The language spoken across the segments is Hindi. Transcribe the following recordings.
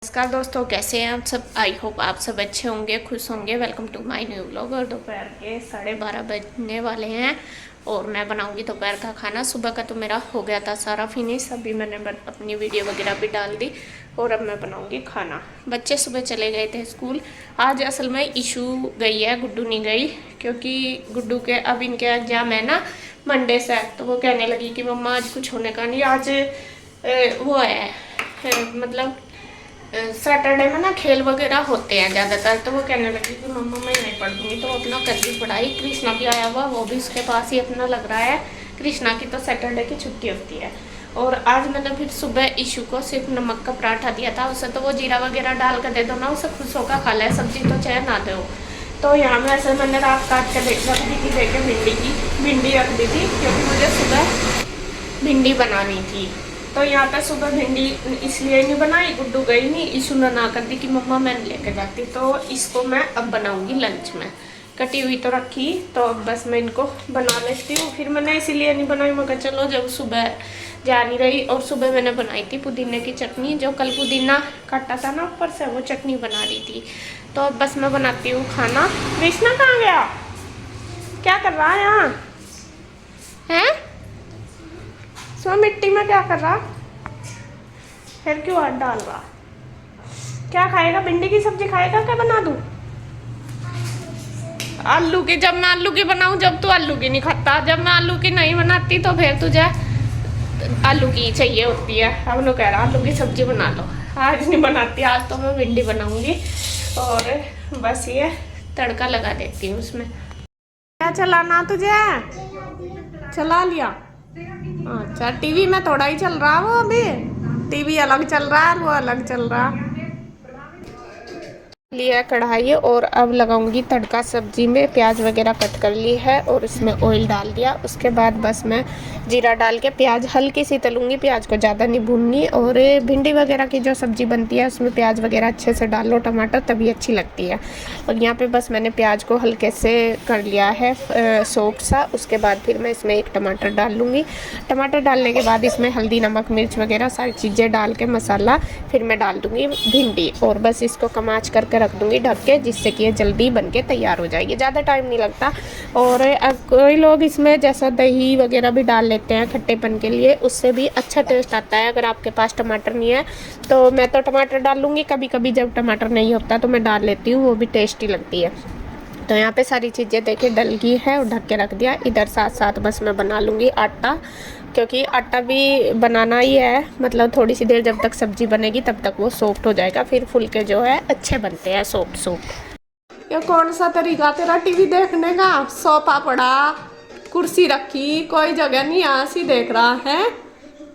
नमस्कार दोस्तों, कैसे हैं आप सब। आई होप आप सब अच्छे होंगे, खुश होंगे। Welcome to my new vlog. और दोपहर के 12:30 बजने वाले हैं और मैं बनाऊंगी दोपहर का खाना। सुबह का तो मेरा हो गया था सारा फिनिश, अभी मैंने अपनी वीडियो वगैरह भी डाल दी और अब मैं बनाऊंगी खाना। बच्चे सुबह चले गए थे स्कूल। आज असल में इशू गई है, गुड्डू नहीं गई, क्योंकि गुड्डू के अब इनके एग्जाम है ना मंडे से। तो वो कहने लगी कि मम्मा आज कुछ होने का नहीं, आज वो है मतलब सैटरडे में ना खेल वगैरह होते हैं ज़्यादातर। तो वो कहने लगी कि मम्मा मैं नहीं पढ़ दूँगी, तो अपना कर दी पढ़ाई। कृष्णा भी आया हुआ, वो भी उसके पास ही अपना लग रहा है। कृष्णा की तो सैटरडे की छुट्टी होती है। और आज मैंने फिर सुबह इशू को सिर्फ नमक का पराठा दिया था। उसे तो वो जीरा वगैरह डाल कर दे दो ना, उसे खुश होकर खा ले, सब्जी तो चाहे ना दो। तो यहाँ में ऐसे मैंने रात काट के रख दी थी, देखे भिंडी रख दी थी, क्योंकि मुझे सुबह भिंडी बनानी थी। तो यहाँ पे सुबह भिंडी इसलिए नहीं बनाई, गुड्डू गई नहीं, इशू ने ना कर दी कि मम्मा मैं लेके जाती। तो इसको मैं अब बनाऊंगी लंच में। कटी हुई तो रखी, तो अब बस मैं इनको बना लेती हूँ। फिर मैंने इसीलिए नहीं बनाई, मगर चलो जब सुबह जा नहीं रही। और सुबह मैंने बनाई थी पुदीने की चटनी, जो कल पुदीना काटा था ना ऊपर से, वो चटनी बना रही थी। तो अब बस मैं बनाती हूँ खाना। कृष्णा कहाँ गया, क्या कर रहा है यहाँ है? सो मिट्टी में क्या कर रहा, फिर क्यों हाथ डाल रहा? क्या खाएगा, भिंडी की सब्जी खाएगा? क्या बना दूं आलू की? जब मैं आलू की बनाऊं, जब तू आलू की नहीं खाता। जब मैं आलू की नहीं बनाती तो फिर तुझे आलू की चाहिए होती है। अब लो कह रहा आलू की सब्जी बना लो। आज नहीं बनाती, आज तो मैं भिंडी बनाऊंगी। और बस ये तड़का लगा देती हूँ उसमें। क्या चलाना तुझे, चला लिया? अच्छा, टीवी में थोड़ा ही चल रहा वो, अभी टीवी अलग चल रहा है, वो अलग चल रहा। लिया कढ़ाई और अब लगाऊंगी तड़का। सब्जी में प्याज वगैरह कट कर ली है और इसमें ऑयल डाल दिया। उसके बाद बस मैं जीरा डाल के प्याज हल्की सी तलूंगी, प्याज को ज़्यादा नहीं भूननी। और भिंडी वगैरह की जो सब्ज़ी बनती है उसमें प्याज वगैरह अच्छे से डाल लो, टमाटर, तभी अच्छी लगती है। और यहाँ पे बस मैंने प्याज को हल्के से कर लिया है सॉफ्ट सा। उसके बाद फिर मैं इसमें एक टमाटर डाल लूँगी। टमाटर डालने के बाद इसमें हल्दी, नमक, मिर्च वगैरह सारी चीज़ें डाल के मसाला फिर मैं डाल दूँगी भिंडी। और बस इसको कमाच करके रख दूँगी ढक के, जिससे कि ये जल्दी बन के तैयार हो जाएगी, ज़्यादा टाइम नहीं लगता। और अब कोई लोग इसमें जैसा दही वगैरह भी डाल लेते हैं खट्टेपन के लिए, उससे भी अच्छा टेस्ट आता है। अगर आपके पास टमाटर नहीं है तो मैं तो टमाटर डाल लूँगी, कभी कभी जब टमाटर नहीं होता तो मैं डाल लेती हूँ, वो भी टेस्टी लगती है। तो यहाँ पे सारी चीज़ें देखिए डल गई है और ढक के रख दिया। इधर साथ साथ बस मैं बना लूँगी आटा, क्योंकि आटा भी बनाना ही है। मतलब थोड़ी सी देर जब तक सब्जी बनेगी तब तक वो सॉफ्ट हो जाएगा, फिर फुलके जो है अच्छे बनते हैं, सॉफ्ट सॉफ्ट। ये कौन सा तरीका तेरा टीवी देखने का? सोफा पड़ा, कुर्सी रखी, कोई जगह नहीं, यहाँ से देख रहा है।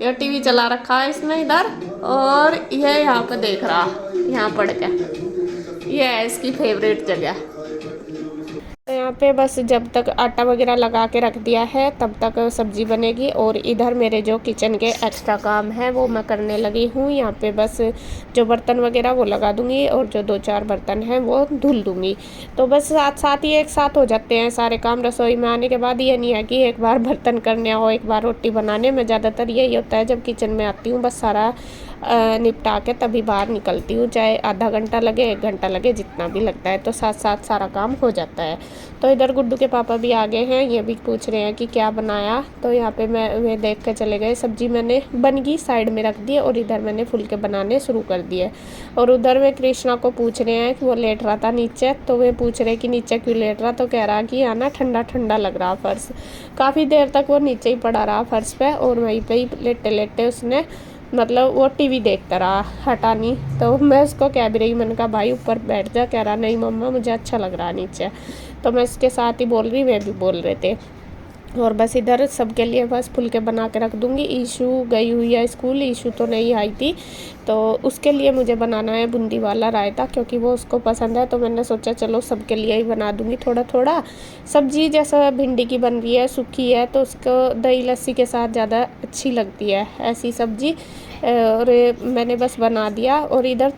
ये टीवी चला रखा है इसने इधर, और ये यहाँ पे देख रहा, यहाँ पड़ के। ये है इसकी फेवरेट जगह। तो यहाँ पे बस जब तक आटा वगैरह लगा के रख दिया है तब तक सब्जी बनेगी। और इधर मेरे जो किचन के एक्स्ट्रा काम है वो मैं करने लगी हूँ। यहाँ पे बस जो बर्तन वगैरह वो लगा दूँगी और जो 2-4 बर्तन हैं वो धुल दूँगी। तो बस साथ साथ ही एक साथ हो जाते हैं सारे काम। रसोई में आने के बाद ये नहीं है कि एक बार बर्तन करने हो, एक बार रोटी बनाने में। ज़्यादातर यही होता है, जब किचन में आती हूँ बस सारा निपटा के तभी बाहर निकलती हूँ। चाहे आधा घंटा लगे, 1 घंटा लगे, जितना भी लगता है, तो साथ साथ सारा काम हो जाता है। तो इधर गुड्डू के पापा भी आ गए हैं, ये भी पूछ रहे हैं कि क्या बनाया। तो यहाँ पे वे देख के चले गए। सब्जी मैंने बन गई, साइड में रख दी, और इधर मैंने फुलके बनाने शुरू कर दिए। और उधर वे कृष्णा को पूछ रहे हैं कि वो लेट रहा था नीचे, तो वे पूछ रहे कि नीचे क्यों लेट रहा। तो कह रहा कि यहाँ ना ठंडा ठंडा लग रहा फर्श। काफ़ी देर तक वो नीचे ही पड़ा रहा फर्श पे, और वहीं पे ही लेटे लेटे उसने मतलब वो टीवी देखता रहा, हटा नहीं। तो मैं उसको कह भी रही, मैंने कहा भाई ऊपर बैठ जा। कह रहा नहीं मम्मा मुझे अच्छा लग रहा नीचे। तो मैं इसके साथ ही बोल रही, वे भी बोल रहे थे। और बस इधर सबके लिए बस फुलके बना के रख दूँगी। ईशू गई हुई है स्कूल, ईशू तो नहीं आई थी, तो उसके लिए मुझे बनाना है बूंदी वाला रायता, क्योंकि वो उसको पसंद है। तो मैंने सोचा चलो सबके लिए ही बना दूँगी थोड़ा थोड़ा। सब्जी जैसा भिंडी की बन रही है, सूखी है, तो उसको दही लस्सी के साथ ज़्यादा अच्छी लगती है ऐसी सब्जी। और मैंने बस बना दिया। और इधर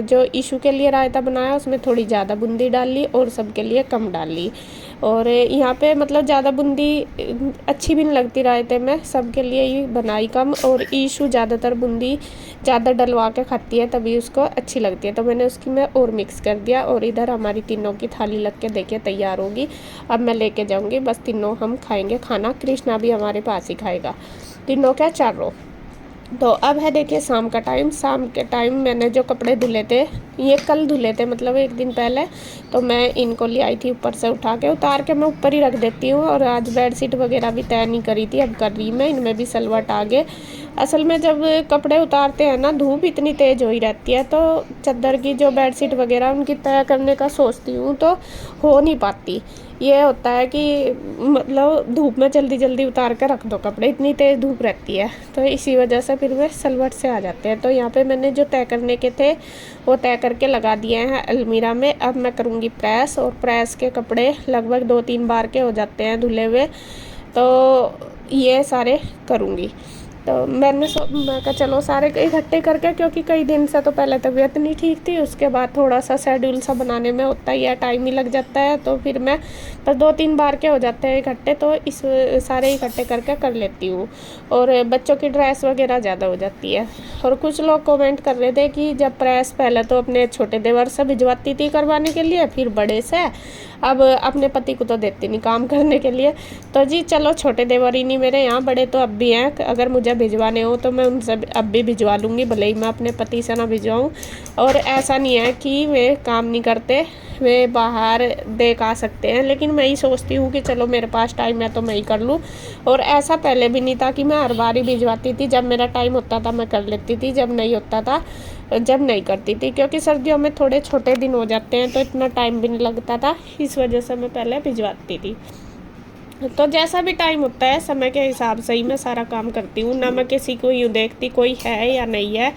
जो ईशू के लिए रायता बनाया उसमें थोड़ी ज़्यादा बूंदी डाल ली और सबके लिए कम डाल ली। और यहाँ पे मतलब ज़्यादा बूंदी अच्छी भी नहीं लगती रायते में, सबके लिए ही बनाई कम। और ईशू ज़्यादातर बूंदी ज़्यादा डलवा के खाती है तभी उसको अच्छी लगती है, तो मैंने उसकी में और मिक्स कर दिया। और इधर हमारी तीनों की थाली लग के देखिए तैयार होगी। अब मैं लेके जाऊँगी, बस तीनों हम खाएंगे खाना। कृष्णा भी हमारे पास ही खाएगा, तीनों क्या चारों। तो अब है देखिए शाम का टाइम। शाम के टाइम मैंने जो कपड़े धुले थे, ये कल धुले थे मतलब एक दिन पहले, तो मैं इनको ले आई थी ऊपर से उठा के। उतार के मैं ऊपर ही रख देती हूँ। और आज बेडशीट वगैरह भी तय नहीं करी थी, अब कर रही मैं। इनमें भी सलवट आ गए। असल में जब कपड़े उतारते हैं ना, धूप इतनी तेज़ हो ही रहती है, तो चादर की जो बेडशीट वगैरह उनकी तय करने का सोचती हूँ तो हो नहीं पाती। ये होता है कि मतलब धूप में जल्दी जल्दी उतार कर रख दो कपड़े, इतनी तेज़ धूप रहती है, तो इसी वजह से फिर वे सलवट से आ जाते हैं। तो यहाँ पे मैंने जो तय करने के थे वो तय करके लगा दिए हैं अलमीरा में। अब मैं करूँगी प्रेस, और प्रेस के कपड़े लगभग 2-3 बार के हो जाते हैं धुले हुए, तो ये सारे करूँगी। तो मैं कहा चलो सारे इकट्ठे करके, क्योंकि कई दिन से तो पहले तबीयत नहीं ठीक थी, उसके बाद थोड़ा सा शेड्यूल सा बनाने में होता ही है, टाइम ही लग जाता है, तो फिर मैं बस 2-3 बार के हो जाते हैं इकट्ठे, तो इस सारे इकट्ठे करके कर लेती हूँ। और बच्चों की ड्रेस वगैरह ज़्यादा हो जाती है। और कुछ लोग कमेंट कर रहे थे कि जब प्रेस पहले तो अपने छोटे देवर से भिजवाती थी करवाने के लिए, फिर बड़े से, अब अपने पति को तो देती नहीं काम करने के लिए। तो जी चलो, छोटे देवर ही नहीं मेरे यहाँ, बड़े तो अब भी हैं। अगर मुझे भिजवाने हो तो मैं उनसे अब भी भिजवा लूँगी, भले ही मैं अपने पति से ना भिजवाऊँ। और ऐसा नहीं है कि वे काम नहीं करते, वे बाहर देख आ सकते हैं, लेकिन मैं ही सोचती हूँ कि चलो मेरे पास टाइम है तो मैं ही कर लूँ। और ऐसा पहले भी नहीं था कि मैं हर बार ही भिजवाती थी, जब मेरा टाइम होता था मैं कर लेती थी, जब नहीं होता था जब नहीं करती थी, क्योंकि सर्दियों में थोड़े छोटे दिन हो जाते हैं तो इतना टाइम भी नहीं लगता था, इस वजह से मैं पहले भिजवाती थी। तो जैसा भी टाइम होता है समय के हिसाब से ही मैं सारा काम करती हूँ, ना मैं किसी को यूँ देखती कोई है या नहीं है।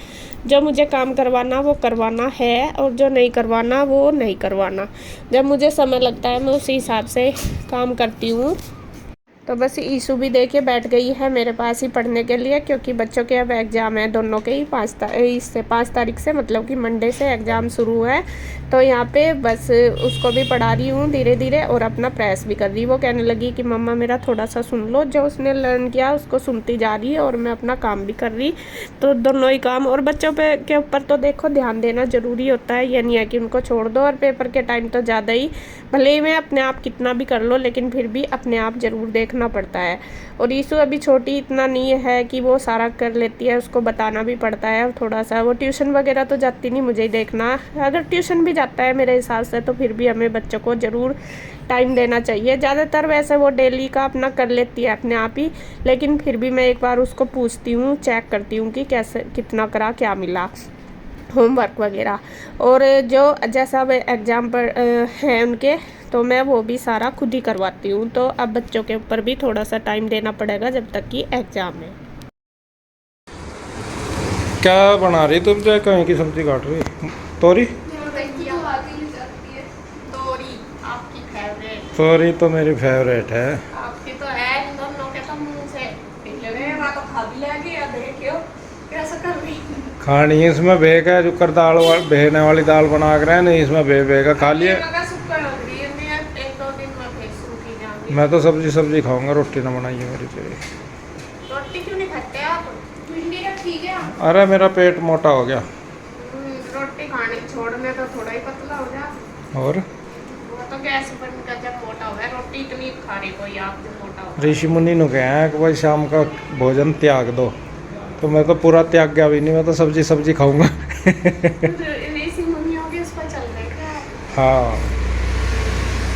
जो मुझे काम करवाना वो करवाना है, और जो नहीं करवाना वो नहीं करवाना। जब मुझे समय लगता है मैं उसी हिसाब से काम करती हूँ। तो बस ईशु भी देखिए बैठ गई है मेरे पास ही पढ़ने के लिए, क्योंकि बच्चों के अब एग्ज़ाम है दोनों के ही 5 तारीख से, मतलब कि मंडे से एग्ज़ाम शुरू है। तो यहाँ पे बस उसको भी पढ़ा रही हूँ धीरे धीरे, और अपना प्रेस भी कर रही। वो कहने लगी कि मम्मा मेरा थोड़ा सा सुन लो, जो उसने लर्न किया उसको सुनती जा रही है और मैं अपना काम भी कर रही। तो दोनों ही काम, और बच्चों पे के ऊपर तो देखो ध्यान देना ज़रूरी होता है, ये नहीं है कि उनको छोड़ दो। और पेपर के टाइम तो ज़्यादा ही, भले ही मैं अपने आप कितना भी कर लो, लेकिन फिर भी अपने आप ज़रूर देखना पड़ता है। और ईशु अभी छोटी इतना नहीं है कि वो सारा कर लेती है, उसको बताना भी पड़ता है थोड़ा सा। वो ट्यूशन वगैरह तो जाती नहीं, मुझे ही देखना। अगर ट्यूशन भी जाता है मेरे हिसाब से तो फिर भी हमें बच्चों को ज़रूर टाइम देना चाहिए। ज़्यादातर वैसे वो डेली का अपना कर लेती है अपने आप ही, लेकिन फिर भी मैं एक बार उसको पूछती हूँ, चेक करती हूँ कि कैसे कितना करा, क्या मिला होमवर्क वगैरह। और जो जैसा अब एग्ज़ाम पर है उनके, तो मैं वो भी सारा खुद ही करवाती हूँ। तो अब बच्चों के ऊपर भी थोड़ा सा टाइम देना पड़ेगा जब तक कि एग्ज़ाम है। क्या बना रही तुम? जो कहीं की सब्जी काट रही? तोरी? आपकी फेवरेट। तोरी तो मेरी फेवरेट है। आपकी तो है, इन दोनों के तो मुंह से निकल रहे हैं, तो खा भी लेगी। या देखियो कैसा कर रही है। खानी है इसमें बेग है, जो कर दाल बेहने वाली दाल बना कर है नहीं, इसमें बेगा खा लिए। मैं तो सब्जी खाऊंगा, रोटी ना बनाइए मेरी तेरी। रोटी क्यों नहीं खाते आप? भिंडी रखी क्या? अरे मेरा पेट मोटा हो गया। रोटी खाने छोड़ने तो थोड़ा ही पतला हो जा। और वो तो गैस बन कर जब मोटा हो गया, रोटी इतनी खा रही कोई आप जो मोटा हो। ऋषि मुनि ने कहा है कि भाई शाम का भोजन त्याग दो, तो मैं तो पूरा त्याग गया भी नहीं, मैं तो सब्जी खाऊंगा। ऋषि मुनियों के उस पर चल रहे क्या? हाँ,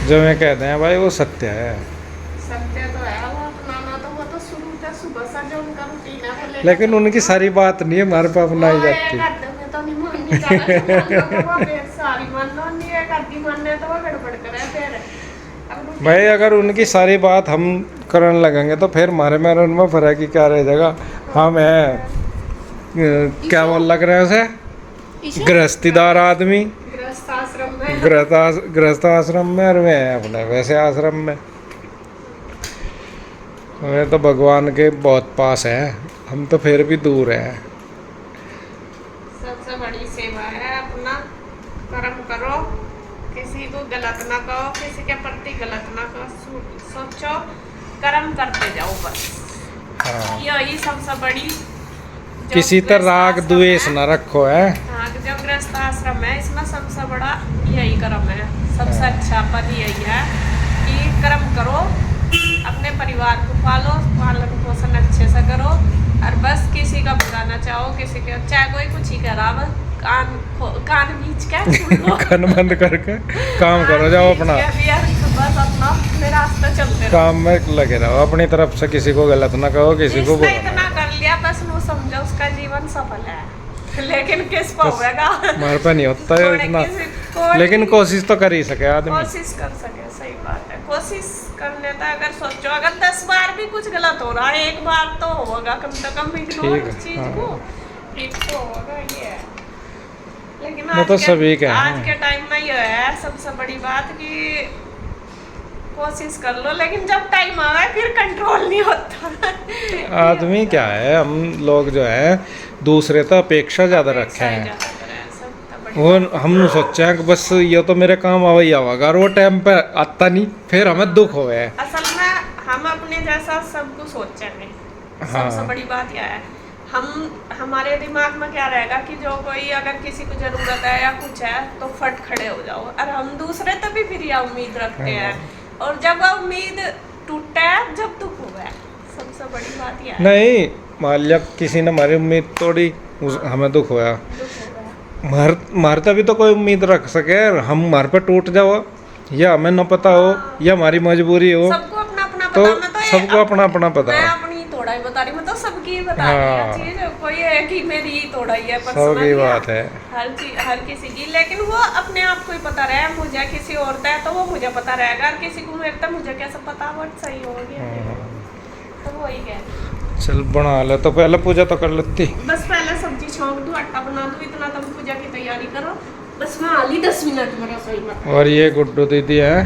जो मैं कहते हैं भाई वो सत्य है। सत्य तो है, वो अपनाना तो वो तो शुरू से सुबह से जो उनका रूटीन है वो लेकिन उनकी सारी बात नहीं है हमारे पे अपनाई जाती। तो नहीं माननी चाहिए, सारी मान लो, नहीं है करती मानने तो वो गड़बड़ करे फिर। भाई अगर उनकी सारी बात हम करने लगेंगे तो फिर हमारे में उनमें फर्क ही क्या रह जाएगा। हम है क्या बोल लग रहे हैं उसे, गृहस्थीदार आदमी गृहस्थ आश्रम में, और वे हैं अपने वैसे आश्रम में। वे तो भगवान के बहुत पास है, हम तो फिर भी दूर हैं। सेवा है अपना कर्म करो, किसी को गलत ना कहो, किसी के प्रति गलत ना कहो, सोचो कर्म करते जाओ बस। हाँ। यही सबसे बड़ी किसी तरह राग द्वेष न रखो है। हाँ, जो गृहस्थ आश्रम है इसमें सबसे बड़ा यही कर्म है, सबसे अच्छा पद यही है कि कर्म करो, अपने परिवार को पालो, पालन पोषण अच्छे से करो और बस किसी का बुरा ना चाहो, किसी के चाहे कोई कुछ ही करा, बस कान बीच के सुन लो। कान बंद करके काम करो, जाओ अपना बस अपना अपने रास्ते चलते रहो, काम में लगे रहो, अपनी तरफ से किसी को गलत ना कहो, किसी को जिसने बुरा इतना कर लिया बस वो समझो उसका जीवन सफल है। लेकिन किस पर होगा, हमारे पे नहीं होता है इतना, कोई लेकिन कोशिश तो कर ही सके आदमी। कोशिश कर सके, सही बात है, कोशिश करने था। अगर सोचो अगर 10 बार भी कुछ गलत हो रहा है, एक बार तो होगा कम से कम इग्नोर ठीक है, उस चीज हाँ। को, ठीक तो होगा ये है। लेकिन वो तो सभी का है। आज के टाइम में ये है सबसे बड़ी बात कि कोशिश कर लो, लेकिन जब टाइम आवे फिर कंट्रोल नहीं होता। आदमी क्या है, हम लोग जो है दूसरे तो अपेक्षा ज़्यादा रखे हैं, वो हम सोचे हैं कि बस ये तो मेरे काम आवा ही आवागा, और वो टाइम पे आता नहीं, फिर हमें दुख हो है। असल में हम अपने जैसा सब कुछ सोचे नहीं, हाँ। सबसे बड़ी बात यह है हमारे दिमाग में क्या रहेगा कि जो कोई अगर किसी को जरूरत है या कुछ है तो फट खड़े हो जाओ, और हम दूसरे तभी फिर यह उम्मीद रखते हैं, और जब वह उम्मीद टूटता है जब दुख हुआ है, सबसे बड़ी बात यह है। नहीं, मान लिया किसी ने हमारी उम्मीद तोड़ी, हमें दुख होया, मार तभी तो कोई उम्मीद रख सके, हम मार पे टूट जाओ या हमें न पता हो या हमारी मजबूरी हो, सबको अपना अपना तो पता, मैं तो सबको अपना अपना पता मैं है। अपनी तोड़ाई बता रही, मैं तो सबकी बता रही हूँ चीज, कोई है कि मेरी ही तोड़ाई है, पर सबकी समझ गया? बात है। हर चीज हर किसी की, लेकिन वो अपने आप को ही पता रहे, मुझे किसी और का है तो वो मुझे पता रहेगा, और किसी को मेरे तो मुझे कैसे पता बट सही हो गया, तो वही कह। चल बना ले, तो पहले पूजा तो कर लेती। बस पहले सब्जी छौंक दूँ, आटा बना दूँ, इतना तब पूजा की तैयारी करो, बस मैं आ ली 10 मिनट में रसोई में। और ये गुड्डू दीदी है,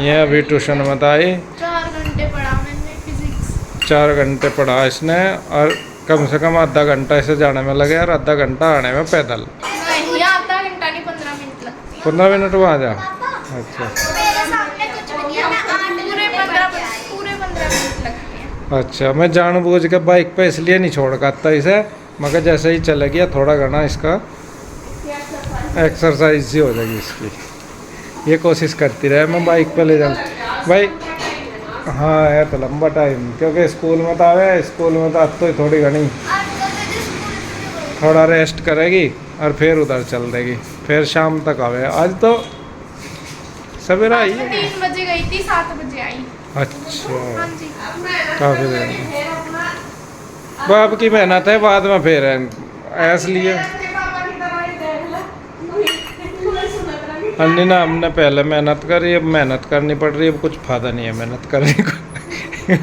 ये अभी ट्यूशन में आई, 4 घंटे पढ़ा मैंने फिजिक्स, 4 घंटे पढ़ा इसने, और कम से कम आधा घंटा इसे जाने में लगे और आधा घंटा आने में पैदल। नहीं आधा घंटा नहीं 15 मिनट लगती है। 15 मिनट वहाँ जा। अच्छा मेरे सामने कुछ भी नहीं है, मैं पूरे 15 मिनट लगते हैं। अच्छा, मैं जानबूझ के बाइक पे इसलिए नहीं छोड़ पाता इसे, मगर जैसे ही चले गया थोड़ा घना इसका एक्सरसाइज ही हो जाएगी इसकी, ये कोशिश करती रहे मैं बाइक पे ले जाऊँ भाई। हाँ है तो लंबा टाइम, क्योंकि स्कूल में तो आवे, स्कूल में तो अब तो थोड़ी घनी थोड़ा रेस्ट करेगी और फिर उधर चल देगी, फिर शाम तक आवे। आज तो सवेरा आई है। 3 बजे गई थी, 7 बजे आई। अच्छा, हाँ जी, काफ़ी देर बाप की मेहनत है, बाद में फिर इसलिए अन्य ना हमने पहले मेहनत करी, अब मेहनत करनी पड़ रही है, अब कुछ फायदा नहीं है मेहनत करने का।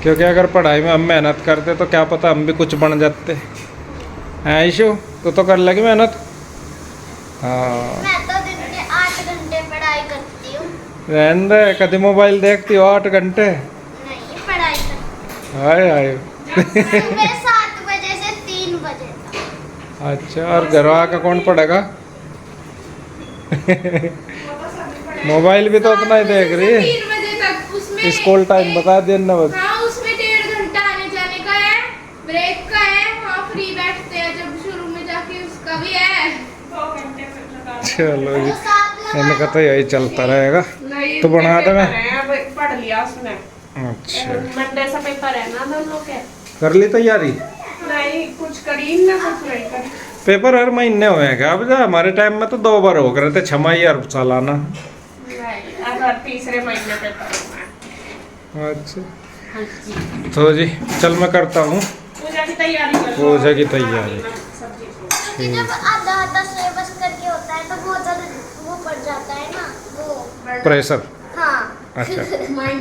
क्योंकि अगर पढ़ाई में हम मेहनत करते तो क्या पता हम भी कुछ बन जाते हैं। आयशु तो कर लगी मेहनत। हाँ, मैं तो दिन के 8 घंटे पढ़ाई करती हूँ। रहने दे, कभी मोबाइल देखती हो 8 घंटे? नहीं, पढ़ाई करती हाय हाय। हूँ सुबह 7 बजे से 3 बजे तक। अच्छा, और घर आकर कौन पढ़ेगा? मोबाइल भी तो उतना ही देख रही है। 3 बजे तक, उसमें स्कूल टाइम बता दिया ना बस। हाँ, उसमें 1.5 घंटा आने जाने का है, ब्रेक का है, हाँ फ्री बैठते हैं जब शुरू में जाके, उसका भी है 2 घंटे चलो जी, तो 7 इनका तो यही चलता रहेगा। नहीं, तो बना दे मैं। पढ़ लिया उसने। अच्छा, मंडे से पेपर है ना दोनों के। कर ली तैयारी? नहीं, कुछ करी ना, कुछ नहीं करी। पेपर हर महीने हुए हैं क्या? अब जा हमारे टाइम में तो 2 बार हो गए थे, 6 माही और सालाना। नहीं, अब तीसरे महीने पेपर हुआ है। अच्छा, हाँ जी, तो जी चल मैं करता हूँ पूजा की तैयारी कर लो। पूजा की तैयारी। सब्जी क्योंकि जब आधा आधा सिलेबस करके होता है तो बहुत ज़्यादा वो पड़ जाता है ना, वो प्रेशर। हाँ। अच्छा। माइंड।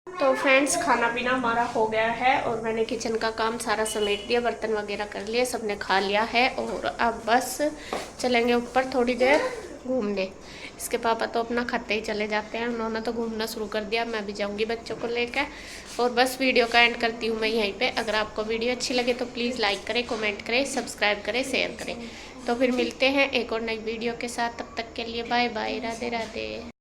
तो फ्रेंड्स, खाना पीना हमारा हो गया है और मैंने किचन का काम सारा समेट दिया, बर्तन वगैरह कर लिए, सबने खा लिया है, और अब बस चलेंगे ऊपर थोड़ी देर घूमने। इसके पापा तो अपना खाते ही चले जाते हैं, उन्होंने तो घूमना शुरू कर दिया। मैं भी जाऊंगी बच्चों को लेकर। और बस वीडियो का एंड करती हूँ मैं यहीं पे। अगर आपको वीडियो अच्छी लगे तो प्लीज़ लाइक करें, कमेंट करें, सब्सक्राइब करें, शेयर करें। तो फिर मिलते हैं एक और नई वीडियो के साथ। तब तक के लिए बाय बाय, राधे राधे।